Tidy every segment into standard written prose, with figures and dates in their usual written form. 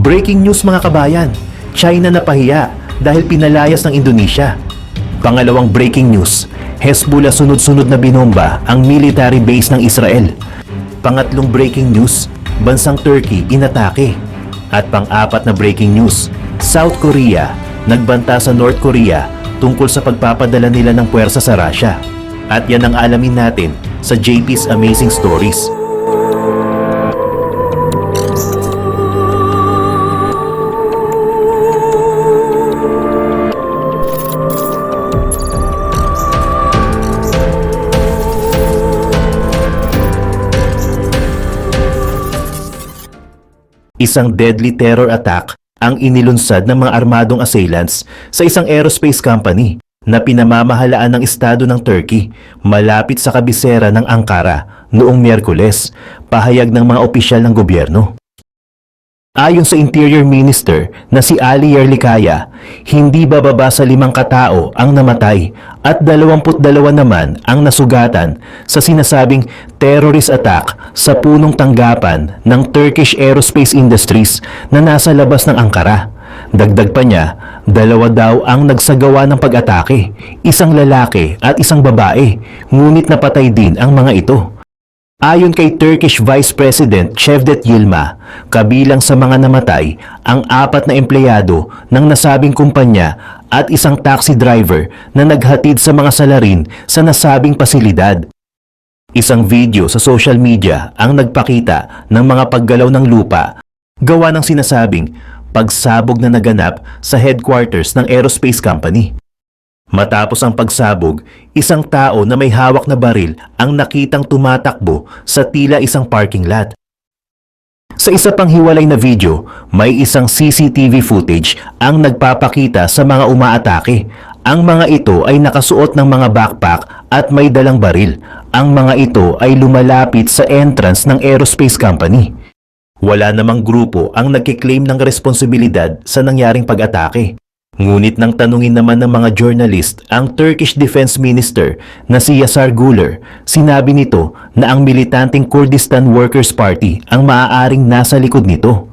Breaking news mga kabayan, China napahiya dahil pinalayas ng Indonesia. Pangalawang breaking news, Hezbollah sunod-sunod na binomba ang military base ng Israel. Pangatlong breaking news, bansang Turkey inatake. At pang-apat na breaking news, South Korea nagbanta sa North Korea tungkol sa pagpapadala nila ng puwersa sa Russia. At yan ang alamin natin sa JP's Amazing Stories. Isang deadly terror attack ang inilunsad ng mga armadong assailants sa isang aerospace company na pinamamahalaan ng Estado ng Turkey malapit sa kabisera ng Ankara noong Miyerkules, pahayag ng mga opisyal ng gobyerno. Ayon sa Interior Minister na si Ali Yerlikaya, hindi bababa sa 5 katao ang namatay at 22 naman ang nasugatan sa sinasabing terrorist attack sa punong tanggapan ng Turkish Aerospace Industries na nasa labas ng Ankara. Dagdag pa niya, 2 daw ang nagsagawa ng pag-atake, isang lalaki at isang babae, ngunit napatay din ang mga ito. Ayon kay Turkish Vice President Cevdet Yilmaz, kabilang sa mga namatay ang 4 na empleyado ng nasabing kumpanya at isang taxi driver na naghatid sa mga salarin sa nasabing pasilidad. Isang video sa social media ang nagpakita ng mga paggalaw ng lupa gawa ng sinasabing pagsabog na naganap sa headquarters ng aerospace company. Matapos ang pagsabog, isang tao na may hawak na baril ang nakitang tumatakbo sa tila isang parking lot. Sa isa pang hiwalay na video, may isang CCTV footage ang nagpapakita sa mga umaatake. Ang mga ito ay nakasuot ng mga backpack at may dalang baril. Ang mga ito ay lumalapit sa entrance ng aerospace company. Wala namang grupo ang nagkiklaim ng responsibilidad sa nangyaring pag-atake. Ngunit nang tanungin naman ng mga journalist ang Turkish Defense Minister na si Yasar Güler, sinabi nito na ang militanteng Kurdistan Workers Party ang maaaring nasa likod nito.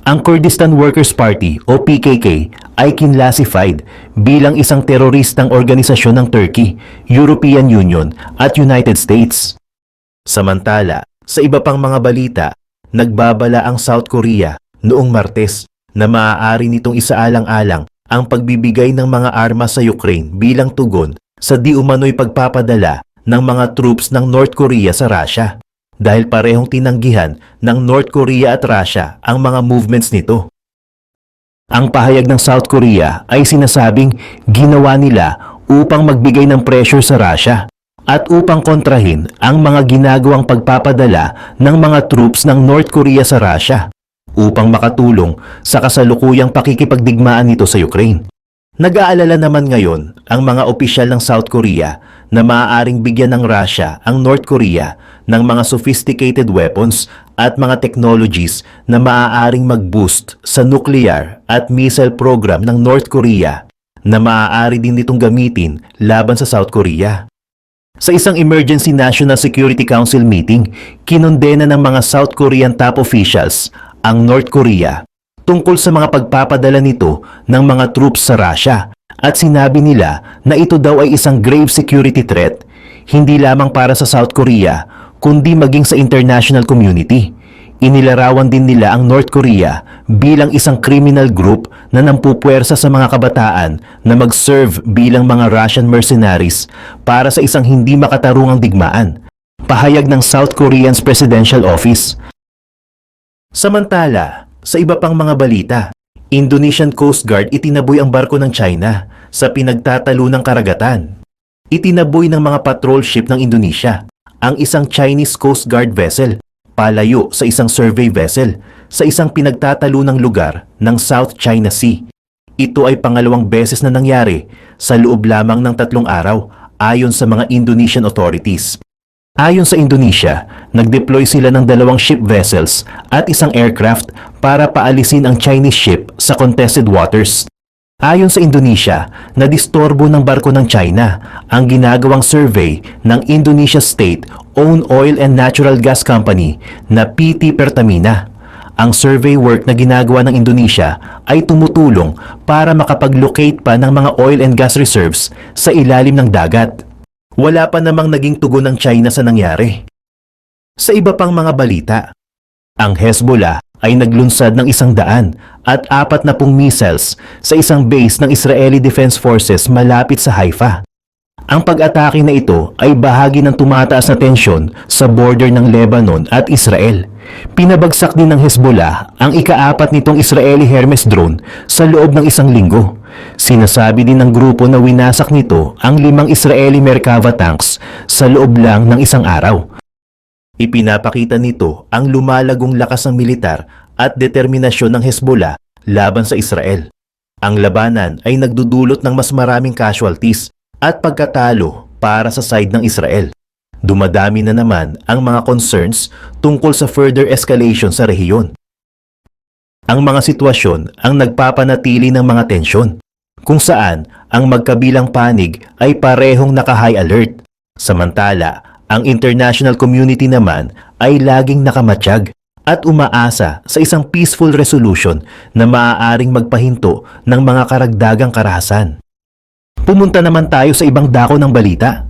Ang Kurdistan Workers Party o PKK ay kinlasified bilang isang teroristang organisasyon ng Turkey, European Union at United States. Samantala, sa iba pang mga balita, nagbabala ang South Korea noong Martes na maaari nitong isaalang-alang ang pagbibigay ng mga armas sa Ukraine bilang tugon sa di umano'y pagpapadala ng mga troops ng North Korea sa Russia dahil parehong tinanggihan ng North Korea at Russia ang mga movements nito. Ang pahayag ng South Korea ay sinasabing ginawa nila upang magbigay ng pressure sa Russia at upang kontrahin ang mga ginagawang pagpapadala ng mga troops ng North Korea sa Russia upang makatulong sa kasalukuyang pakikipagdigmaan nito sa Ukraine. Nag-aalala naman ngayon ang mga opisyal ng South Korea na maaaring bigyan ng Russia ang North Korea ng mga sophisticated weapons at mga technologies na maaaring mag-boost sa nuclear at missile program ng North Korea na maaari din nitong gamitin laban sa South Korea. Sa isang Emergency National Security Council meeting, kinondena ng mga South Korean top officials ang North Korea tungkol sa mga pagpapadala nito ng mga troops sa Russia at sinabi nila na ito daw ay isang grave security threat, hindi lamang para sa South Korea kundi maging sa international community. Inilarawan din nila ang North Korea bilang isang criminal group na nampupuwersa sa mga kabataan na mag-serve bilang mga Russian mercenaries para sa isang hindi makatarungang digmaan, pahayag ng South Korean's Presidential Office. Samantala, sa iba pang mga balita, Indonesian Coast Guard itinaboy ang barko ng China sa pinagtatalunang karagatan. Itinaboy ng mga patrol ship ng Indonesia ang isang Chinese Coast Guard vessel palayo sa isang survey vessel sa isang pinagtatalunang lugar ng South China Sea. Ito ay pangalawang beses na nangyari sa loob lamang ng 3 araw ayon sa mga Indonesian authorities. Ayon sa Indonesia, nag-deploy sila ng 2 ship vessels at isang aircraft para paalisin ang Chinese ship sa contested waters. Ayon sa Indonesia, nadistorbo ng barko ng China ang ginagawang survey ng Indonesia State-owned Oil and Natural Gas Company na PT Pertamina. ang survey work na ginagawa ng Indonesia ay tumutulong para makapag-locate pa ng mga oil and gas reserves sa ilalim ng dagat. Wala pa namang naging tugon ng China sa nangyari. Sa iba pang mga balita, ang Hezbollah ay naglunsad ng 140 missiles sa isang base ng Israeli Defense Forces malapit sa Haifa. Ang pag-atake na ito ay bahagi ng tumataas na tensyon sa border ng Lebanon at Israel. Pinabagsak din ng Hezbollah ang ika-4 nitong Israeli Hermes drone sa loob ng 1 linggo. Sinasabi din ng grupo na winasak nito ang 5 Israeli Merkava tanks sa loob lang ng 1 araw. Ipinapakita nito ang lumalagong lakas ng militar at determinasyon ng Hezbollah laban sa Israel. Ang labanan ay nagdudulot ng mas maraming casualties at pagkatalo para sa side ng Israel. Dumadami na naman ang mga concerns tungkol sa further escalation sa rehiyon. Ang mga sitwasyon ang nagpapanatili ng mga tensyon, kung saan ang magkabilang panig ay parehong naka-high alert. Samantala, ang international community naman ay laging nakamatsyag at umaasa sa isang peaceful resolution na maaaring magpahinto ng mga karagdagang karahasan. Pumunta naman tayo sa ibang dako ng balita.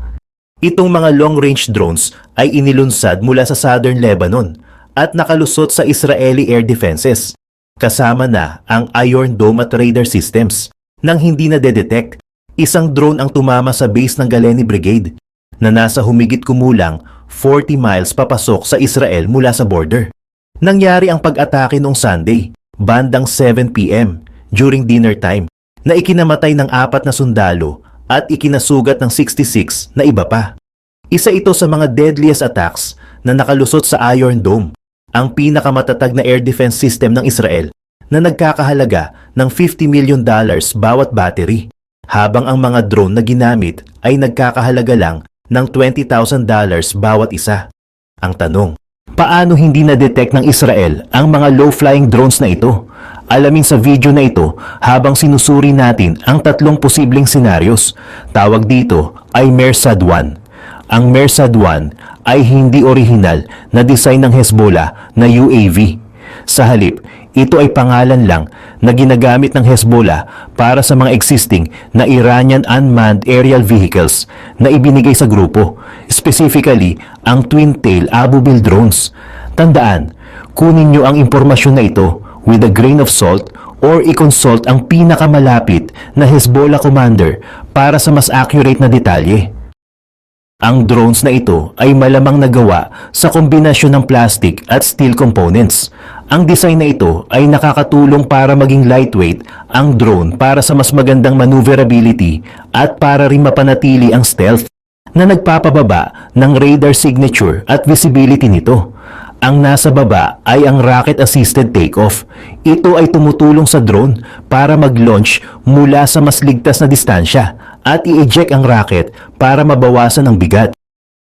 Itong mga long-range drones ay inilunsad mula sa southern Lebanon at nakalusot sa Israeli air defenses. Kasama na ang Iron Dome at radar systems. Nang hindi na detect, isang drone ang tumama sa base ng Galeni Brigade na nasa humigit kumulang 40 miles papasok sa Israel mula sa border. Nangyari ang pag-atake noong Sunday, bandang 7 p.m. during dinner time, na ikinamatay ng 4 na sundalo at ikinasugat ng 66 na iba pa. Isa ito sa mga deadliest attacks na nakalusot sa Iron Dome, ang pinakamatatag na air defense system ng Israel na nagkakahalaga ng $50 million bawat battery, habang ang mga drone na ginamit ay nagkakahalaga lang ng $20,000 bawat isa. Ang tanong, paano hindi na-detect ng Israel ang mga low-flying drones na ito? Alamin sa video na ito habang sinusuri natin ang 3 posibleng senaryos. Tawag dito ay Mersad-1. Ang Mersad-1 ay hindi orihinal na design ng Hezbollah na UAV. Sa halip, ito ay pangalan lang na ginagamit ng Hezbollah para sa mga existing na Iranian unmanned aerial vehicles na ibinigay sa grupo, specifically ang twin-tail Abubil drones. Tandaan, kunin nyo ang impormasyon na ito with a grain of salt or i-consult ang pinakamalapit na Hezbollah commander para sa mas accurate na detalye. Ang drones na ito ay malamang nagawa sa kombinasyon ng plastic at steel components. Ang design na ito ay nakakatulong para maging lightweight ang drone para sa mas magandang maneuverability at para rin mapanatili ang stealth na nagpapababa ng radar signature at visibility nito. Ang nasa baba ay ang rocket-assisted takeoff. Ito ay tumutulong sa drone para mag-launch mula sa mas ligtas na distansya at i-eject ang rocket para mabawasan ang bigat.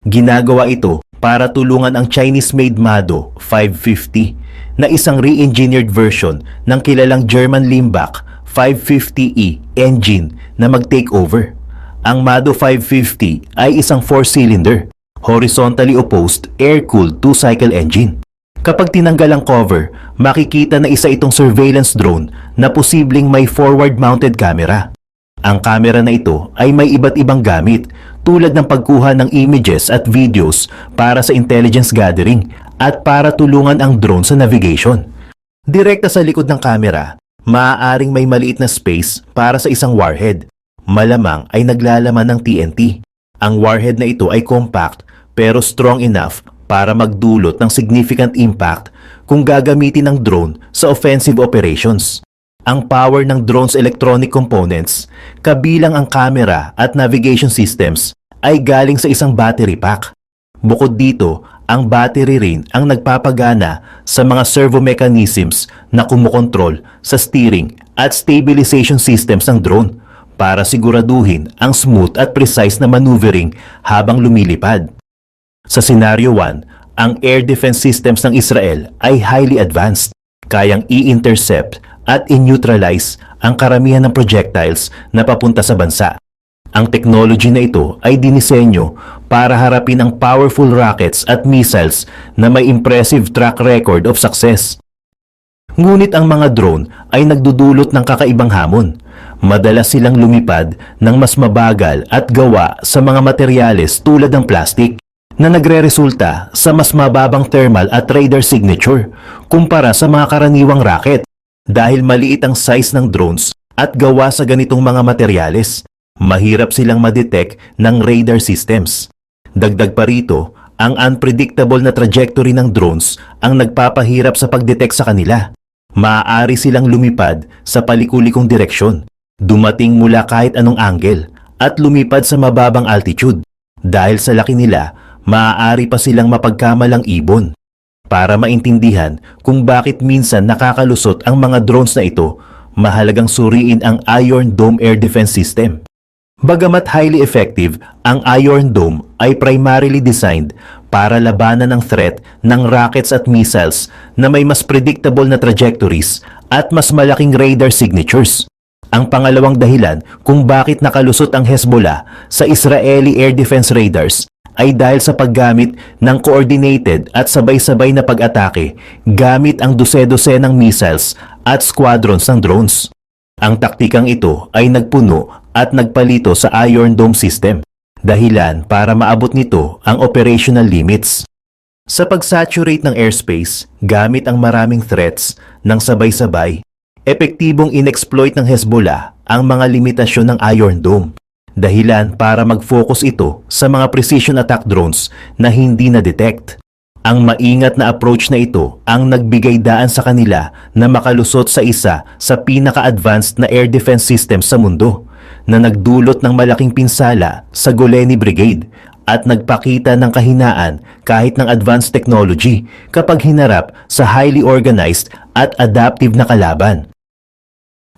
Ginagawa ito para tulungan ang Chinese-made Mado 550 na isang re-engineered version ng kilalang German Limbach 550E engine na mag-take over. Ang Mado 550 ay isang 4-cylinder, horizontally opposed, air-cooled 2-cycle engine. Kapag tinanggal ang cover, makikita na isa itong surveillance drone na posibleng may forward-mounted camera. Ang camera na ito ay may iba't ibang gamit tulad ng pagkuha ng images at videos para sa intelligence gathering at para tulungan ang drone sa navigation. Direkta sa likod ng camera, maaaring may maliit na space para sa isang warhead. Malamang ay naglalaman ng TNT. Ang warhead na ito ay compact pero strong enough para magdulot ng significant impact kung gagamitin ng drone sa offensive operations. Ang power ng drone's electronic components, kabilang ang camera at navigation systems, ay galing sa isang battery pack. Bukod dito, ang battery rin ang nagpapagana sa mga servo mechanisms na kumukontrol sa steering at stabilization systems ng drone para siguraduhin ang smooth at precise na maneuvering habang lumilipad. Sa Scenario 1, ang air defense systems ng Israel ay highly advanced, kayang i-intercept at i-neutralize ang karamihan ng projectiles na papunta sa bansa. Ang technology na ito ay dinisenyo para harapin ang powerful rockets at missiles na may impressive track record of success. Ngunit ang mga drone ay nagdudulot ng kakaibang hamon. Madalas silang lumipad ng mas mabagal at gawa sa mga materyales tulad ng plastic na nagre-resulta sa mas mababang thermal at radar signature kumpara sa mga karaniwang rocket. Dahil maliit ang size ng drones at gawa sa ganitong mga materyales, mahirap silang madetect ng radar systems. Dagdag pa rito, ang unpredictable na trajectory ng drones ang nagpapahirap sa pagdetect sa kanila. Maaari silang lumipad sa palikulikong direksyon, dumating mula kahit anong angle, at lumipad sa mababang altitude. Dahil sa laki nila, maaari pa silang mapagkamalang ibon. Para maintindihan kung bakit minsan nakakalusot ang mga drones na ito, mahalagang suriin ang Iron Dome Air Defense System. Bagamat highly effective, ang Iron Dome ay primarily designed para labanan ang threat ng rockets at missiles na may mas predictable na trajectories at mas malaking radar signatures. Ang pangalawang dahilan kung bakit nakalusot ang Hezbollah sa Israeli air defense radars ay dahil sa paggamit ng coordinated at sabay-sabay na pag-atake gamit ang dose-dosenang missiles at squadrons ng drones. Ang taktikang ito ay nagpuno at nagpalito sa Iron Dome system, dahilan para maabot nito ang operational limits. Sa pag-saturate ng airspace gamit ang maraming threats ng sabay-sabay, epektibong inexploit ng Hezbollah ang mga limitasyon ng Iron Dome, dahilan para mag-focus ito sa mga precision attack drones na hindi na-detect. Ang maingat na approach na ito ang nagbigay daan sa kanila na makalusot sa isa sa pinaka-advanced na air defense system sa mundo, na nagdulot ng malaking pinsala sa Goleni Brigade at nagpakita ng kahinaan kahit ng advanced technology kapag hinarap sa highly organized at adaptive na kalaban.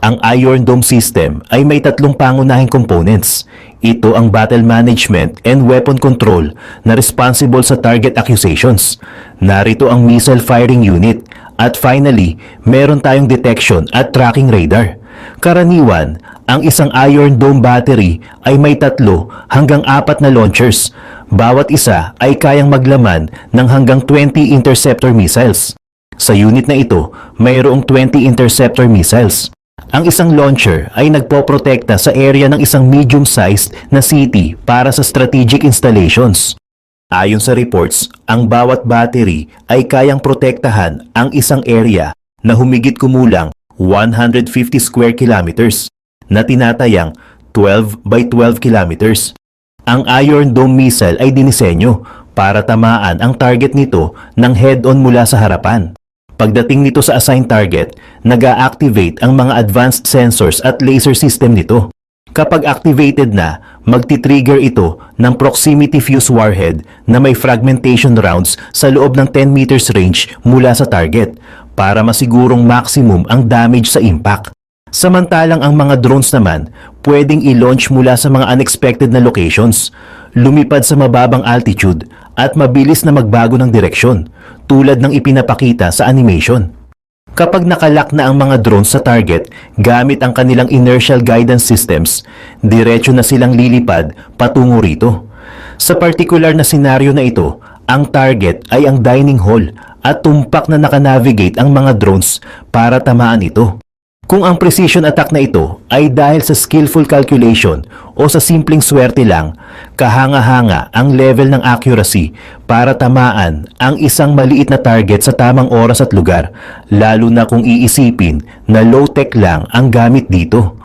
Ang Iron Dome system ay may tatlong pangunahing components. Ito ang battle management and weapon control na responsible sa target accusations. Narito ang missile firing unit. At finally, meron tayong detection at tracking radar. Karaniwan, ang isang Iron Dome battery ay may 3 hanggang 4 na launchers. Bawat isa ay kayang maglaman ng hanggang 20 interceptor missiles. Sa unit na ito, mayroong 20 interceptor missiles. Ang isang launcher ay nagpoprotekta sa area ng isang medium-sized na city para sa strategic installations. Ayon sa reports, ang bawat battery ay kayang protektahan ang isang area na humigit kumulang 150 square kilometers na tinatayang 12 by 12 kilometers. Ang Iron Dome missile ay dinisenyo para tamaan ang target nito ng head-on mula sa harapan. Pagdating nito sa assigned target, nag-a-activate ang mga advanced sensors at laser system nito. Kapag activated na, magti-trigger ito ng proximity fuse warhead na may fragmentation rounds sa loob ng 10 meters range mula sa target para masigurong maximum ang damage sa impact. Samantalang ang mga drones naman, pwedeng i-launch mula sa mga unexpected na locations, lumipad sa mababang altitude at mabilis na magbago ng direksyon, tulad ng ipinapakita sa animation. Kapag nakalock na ang mga drones sa target gamit ang kanilang inertial guidance systems, diretso na silang lilipad patungo rito. Sa particular na senaryo na ito, ang target ay ang dining hall at tumpak na nakanavigate ang mga drones para tamaan ito. Kung ang precision attack na ito ay dahil sa skillful calculation o sa simpleng swerte lang, kahanga-hanga ang level ng accuracy para tamaan ang isang maliit na target sa tamang oras at lugar, lalo na kung iisipin na low-tech lang ang gamit dito.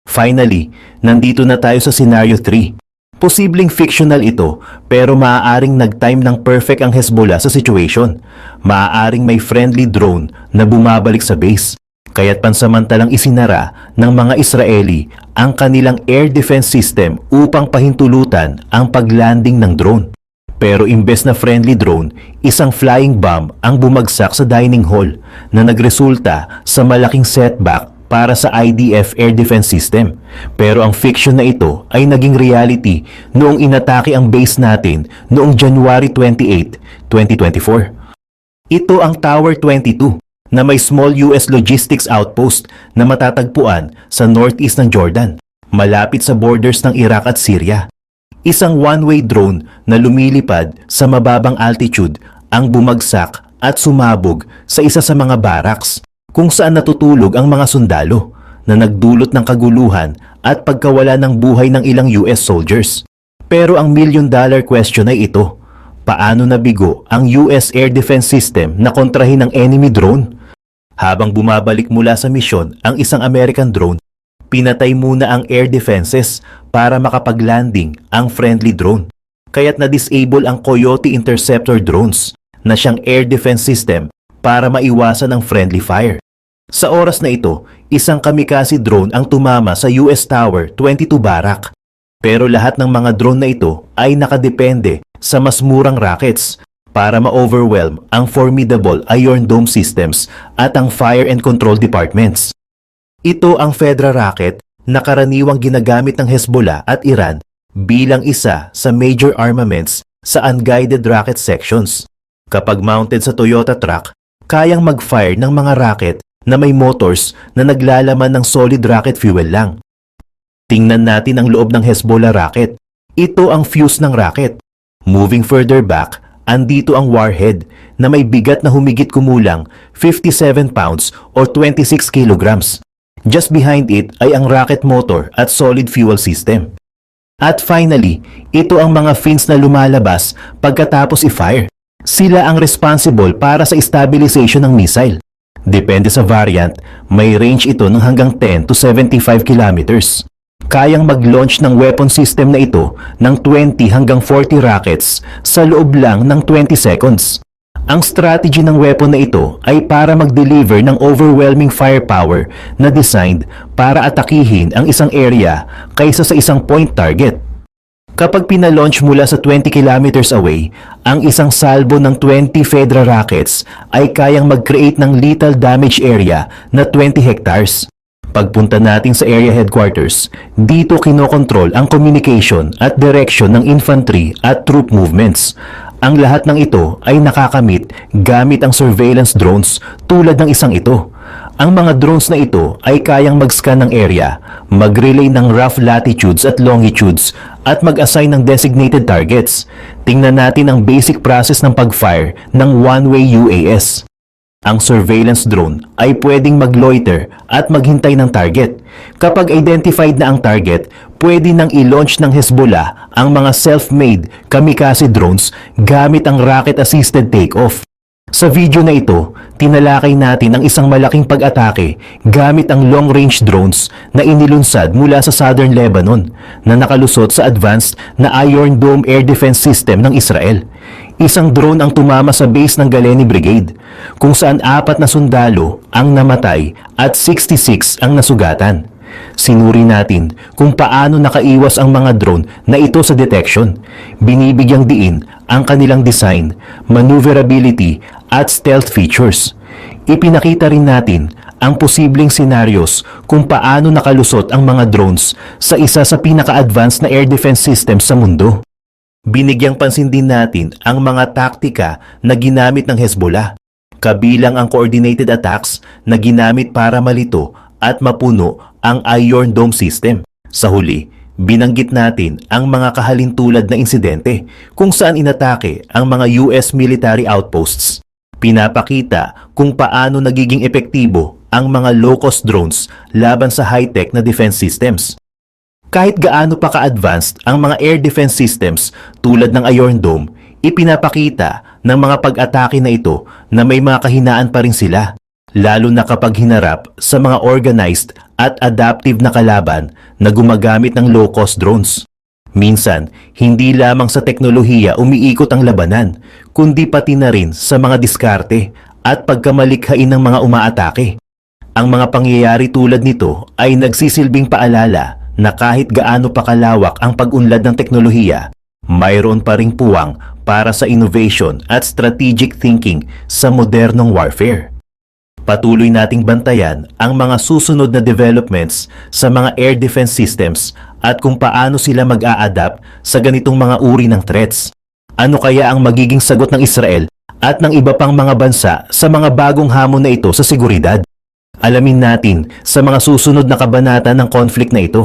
Finally, nandito na tayo sa scenario 3. Posibleng fictional ito pero maaaring nag-time ng perfect ang Hezbollah sa situation. Maaaring may friendly drone na bumabalik sa base. Kaya't pansamantalang isinara ng mga Israeli ang kanilang air defense system upang pahintulutan ang paglanding ng drone. Pero imbes na friendly drone, isang flying bomb ang bumagsak sa dining hall na nagresulta sa malaking setback para sa IDF air defense system. Pero ang fiction na ito ay naging reality noong inatake ang base natin noong January 28, 2024. Ito ang Tower 22. Na may small US logistics outpost na matatagpuan sa northeast ng Jordan, malapit sa borders ng Iraq at Syria. Isang one-way drone na lumilipad sa mababang altitude ang bumagsak at sumabog sa isa sa mga barracks kung saan natutulog ang mga sundalo na nagdulot ng kaguluhan at pagkawala ng buhay ng ilang US soldiers. Pero ang million-dollar question ay ito, paano nabigo ang US Air Defense System na kontrahin ng enemy drone? Habang bumabalik mula sa misyon ang isang American drone, pinatay muna ang air defenses para makapag-landing ang friendly drone. Kaya't na-disable ang Coyote Interceptor drones na siyang air defense system para maiwasan ang friendly fire. Sa oras na ito, isang kamikaze drone ang tumama sa US Tower 22 Barrack. Pero lahat ng mga drone na ito ay nakadepende sa mas murang rockets para ma-overwhelm ang formidable Iron Dome systems at ang fire and control departments. Ito ang Fedra rocket na karaniwang ginagamit ng Hezbollah at Iran bilang isa sa major armaments sa unguided rocket sections. Kapag mounted sa Toyota truck, kayang mag-fire ng mga rocket na may motors na naglalaman ng solid rocket fuel lang. Tingnan natin ang loob ng Hezbollah rocket. Ito ang fuse ng rocket. Moving further back, andito ang warhead na may bigat na humigit kumulang 57 pounds or 26 kilograms. Just behind it ay ang rocket motor at solid fuel system. At finally, ito ang mga fins na lumalabas pagkatapos i-fire. Sila ang responsible para sa stabilization ng missile. Depende sa variant, may range ito ng hanggang 10 to 75 kilometers. Kayang mag-launch ng weapon system na ito ng 20 hanggang 40 rockets sa loob lang ng 20 seconds. Ang strategy ng weapon na ito ay para mag-deliver ng overwhelming firepower na designed para atakihin ang isang area kaysa sa isang point target. Kapag pinalaunch mula sa 20 kilometers away, ang isang salbo ng 20 Fedra rockets ay kayang mag-create ng lethal damage area na 20 hectares. Pagpunta natin sa area headquarters, dito kinokontrol ang communication at direction ng infantry at troop movements. Ang lahat ng ito ay nakakamit gamit ang surveillance drones tulad ng isang ito. Ang mga drones na ito ay kayang mag-scan ng area, mag-relay ng rough latitudes at longitudes at mag-assign ng designated targets. Tingnan natin ang basic process ng pag-fire ng one-way UAS. Ang surveillance drone ay pwedeng mag-loiter at maghintay ng target. Kapag identified na ang target, pwede nang i-launch ng Hezbollah ang mga self-made kamikaze drones gamit ang rocket-assisted takeoff. Sa video na ito, tinalakay natin ang isang malaking pag-atake gamit ang long-range drones na inilunsad mula sa Southern Lebanon na nakalusot sa advanced na Iron Dome air defense system ng Israel. Isang drone ang tumama sa base ng Galeni Brigade, kung saan 4 na sundalo ang namatay at 66 ang nasugatan. Sinuri natin kung paano nakaiwas ang mga drone na ito sa detection. Binibigyang diin ang kanilang design, maneuverability at stealth features. Ipinakita rin natin ang posibleng scenarios kung paano nakalusot ang mga drones sa isa sa pinaka-advanced na air defense system sa mundo. Binigyang pansin din natin ang mga taktika na ginamit ng Hezbollah, kabilang ang coordinated attacks na ginamit para malito at mapuno ang Iron Dome system. Sa huli, binanggit natin ang mga kahalintulad na insidente kung saan inatake ang mga US military outposts. Pinapakita kung paano nagiging epektibo ang mga low-cost drones laban sa high-tech na defense systems. Kahit gaano pa ka-advanced ang mga air defense systems tulad ng Iron Dome, ipinapakita ng mga pag-atake na ito na may mga kahinaan pa rin sila, lalo na kapag hinarap sa mga organized at adaptive na kalaban na gumagamit ng low-cost drones. Minsan, hindi lamang sa teknolohiya umiikot ang labanan, kundi pati na rin sa mga diskarte at pagkamalikhain ng mga umaatake. Ang mga pangyayari tulad nito ay nagsisilbing paalala na kahit gaano pa kalawak ang pag-unlad ng teknolohiya, mayroon pa ring puwang para sa innovation at strategic thinking sa modernong warfare. Patuloy nating bantayan ang mga susunod na developments sa mga air defense systems at kung paano sila mag-a-adapt sa ganitong mga uri ng threats. Ano kaya ang magiging sagot ng Israel at ng iba pang mga bansa sa mga bagong hamon na ito sa seguridad? Alamin natin sa mga susunod na kabanata ng conflict na ito.